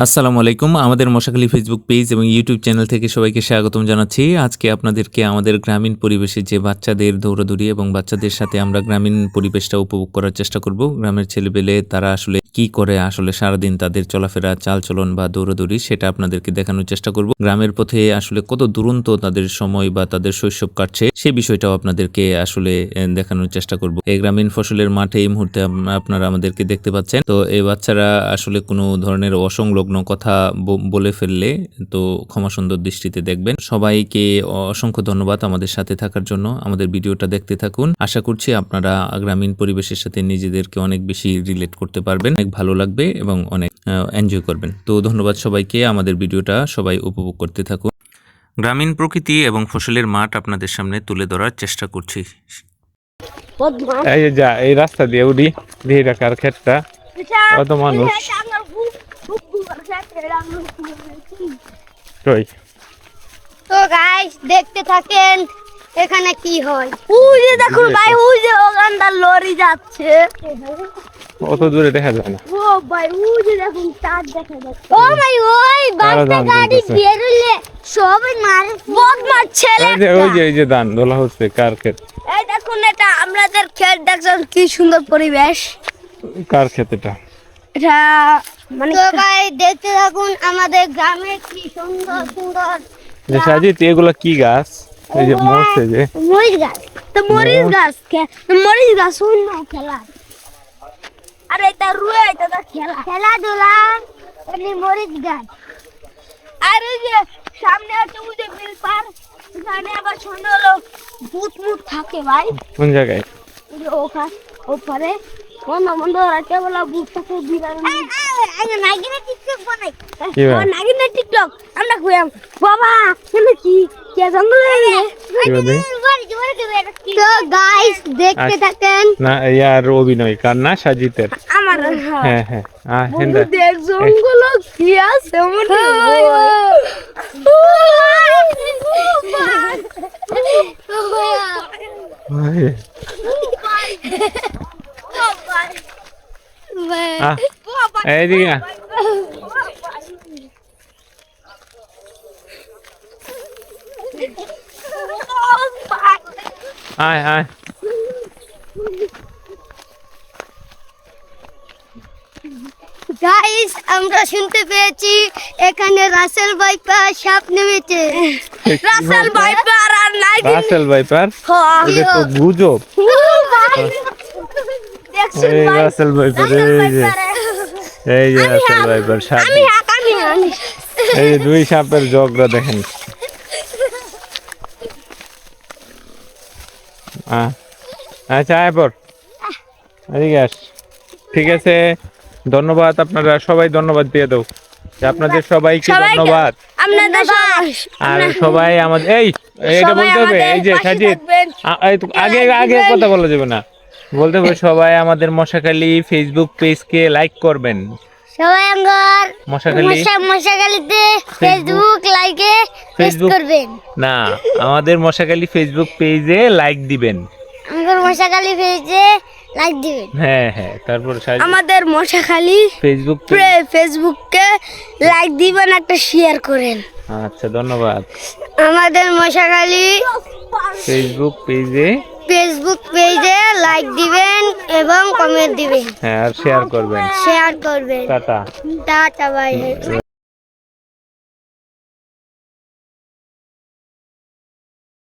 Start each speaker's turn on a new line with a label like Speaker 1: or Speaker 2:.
Speaker 1: আসসালামু আলাইকুম। আমাদের মশাখালী ফেসবুক পেজ এবং ইউটিউব চ্যানেল থেকে সবাইকে স্বাগতম জানাচ্ছি। আজকে আপনাদেরকে আমাদের গ্রামীণ পরিবেশে যে বাচ্চাদের দৌড়াদৌড়ি এবং বাচ্চাদের সাথে আমরা গ্রামীণ পরিবেশটা উপভোগ করার চেষ্টা করব। গ্রামের ছেলেপেলে তারা আসলে কি করে, আসলে সারাদিন তাদের চলাফেরা, চালচলন বা দৌড়াদৌড়ি সেটা আপনাদেরকে দেখানোর চেষ্টা করব। গ্রামের পথে আসলে কত দুরন্ত তাদের সময় বা তাদের শৈশব কাটছে সেই বিষয়টাও আপনাদেরকে আসলে দেখানোর চেষ্টা করব। এই গ্রামীণ ফসলের মাঠে এই মুহূর্তে আপনারা আমাদেরকে দেখতে পাচ্ছেন। তো এই বাচ্চারা আসলে কোনো ধরনের অসংলগ্ন কথা বলে ফেললে তো ক্ষমা সুন্দর দৃষ্টিতে দেখবেন। সবাইকে অসংখ্য ধন্যবাদ আমাদের সাথে থাকার জন্য। আমাদের ভিডিওটা দেখতে থাকুন। আশা করছি আপনারা গ্রামীণ পরিবেশের সাথে নিজেদেরকে অনেক বেশি রিলেট করতে পারবেন, অনেক ভালো লাগবে এবং অনেক এনজয় করবেন। তো ধন্যবাদ সবাইকে। আমাদের ভিডিওটা সবাই উপভোগ করতে থাকুন। গ্রামীণ প্রকৃতি এবং ফসলের মাঠ আপনাদের সামনে তুলে ধরার চেষ্টা করছি।
Speaker 2: এই যে যা এই রাস্তা দিয়ে উঠি দিয়ে রাখার ক্ষেতটা কত মানুষ কই।
Speaker 3: তো গাইস দেখতে থাকেন এখানে কি হয়। ওই যে দেখুন ভাই, ওই যে ওখানটা লরি যাচ্ছে,
Speaker 2: অত দূরে দেখা যায় না।
Speaker 3: ও ভাই ওই যে দেখুন তার দেখা যাচ্ছে। ও ভাই ওই বাসটা গাড়ি বের হইলে সবাই মারে, বদমার ছেলে।
Speaker 2: এই যে ধান দোলা হচ্ছে কার ক্ষেত।
Speaker 3: এই দেখুন এটা আমাদের ক্ষেত, দেখছেন কি সুন্দর পরিবেশ।
Speaker 2: কার ক্ষেত এটা?
Speaker 3: এটা মানে তো ভাই দেখতে থাকুন আমাদের গ্রামে কি সুন্দর সুন্দর।
Speaker 2: যে সাজিত এগুলা কি গাছ? এই যে মরছে যে
Speaker 3: মরিচ গাছ। তো মরিচ গাছ মরিচ গাছ অন্য খেলা। আরে এটা রুয়ে এটা তো খেলাধুলা, এমনি মরিচ গাছ। আর ওই যে সামনে আছে ওই যে মিল পার, ওখানে আবার শুনে হলো ভূত মুত থাকে ভাই।
Speaker 2: কোন জায়গায়?
Speaker 3: ওই যে ওপারে বন্ধ বন্ধ রাখতে বলা ভূত থাকে বিরাট। নাগিনা টিকটক বানাই, নাগিনা টিকটক আমরা কইলাম বাবা কেন কি কে জঙ্গলে তো গাইস দেখতে থাকেন।
Speaker 2: না ইয়ার অভিনয় কার? না সাজিতের।
Speaker 3: আমার
Speaker 2: হ্যাঁ হ্যাঁ হেন্দা
Speaker 3: দেখ জঙ্গল কি আছে মনে
Speaker 2: এইদিকে আয় আয়।
Speaker 3: গাইস আমরা শুনতে পেয়েছি এখানে রাসেল ভাইপার সাপ নেমেছে। রাসেল ভাইপার আর নাই
Speaker 2: রাসেল ভাইপার? এটা তো গুজব। এই রাসেল ভাইপার, এই যে রাসেল ভাইপার সাপ। এই দুই সাপের ঝগড়া দেখেন। আচ্ছা আয় পর এদিকে আস। ঠিক আছে, ধন্যবাদ। আপনারা সবাই ধন্যবাদ দিয়ে দাও। আপনাদের সবাইকে ধন্যবাদ। আর সবাই আমাদের এইটা বলতে হবে। এই যে সাজিদ আগে আগে কথা বলা যাবে না, বলতে হবে সবাই আমাদের মশাখালী ফেসবুক পেজকে লাইক করবেন।
Speaker 3: সবাই আমার
Speaker 2: মশাখালীতে
Speaker 3: ফেসবুক লাইকে করবেন
Speaker 2: না, আমাদের মশাখালী ফেসবুক পেজে লাইক দিবেন।
Speaker 3: আমাদের মশাখালী পেজে লাইক দিবেন।
Speaker 2: হ্যাঁ হ্যাঁ, তারপর
Speaker 3: আমাদের মশাখালী ফেসবুককে লাইক দিবেন, একটা শেয়ার করেন।
Speaker 2: আচ্ছা ধন্যবাদ।
Speaker 3: আমাদের মশাখালী
Speaker 2: ফেসবুক পেজে
Speaker 3: লাইক দিবেন এবং কমেন্ট দিবেন।
Speaker 2: হ্যাঁ আর শেয়ার করবেন।
Speaker 3: Tata bye.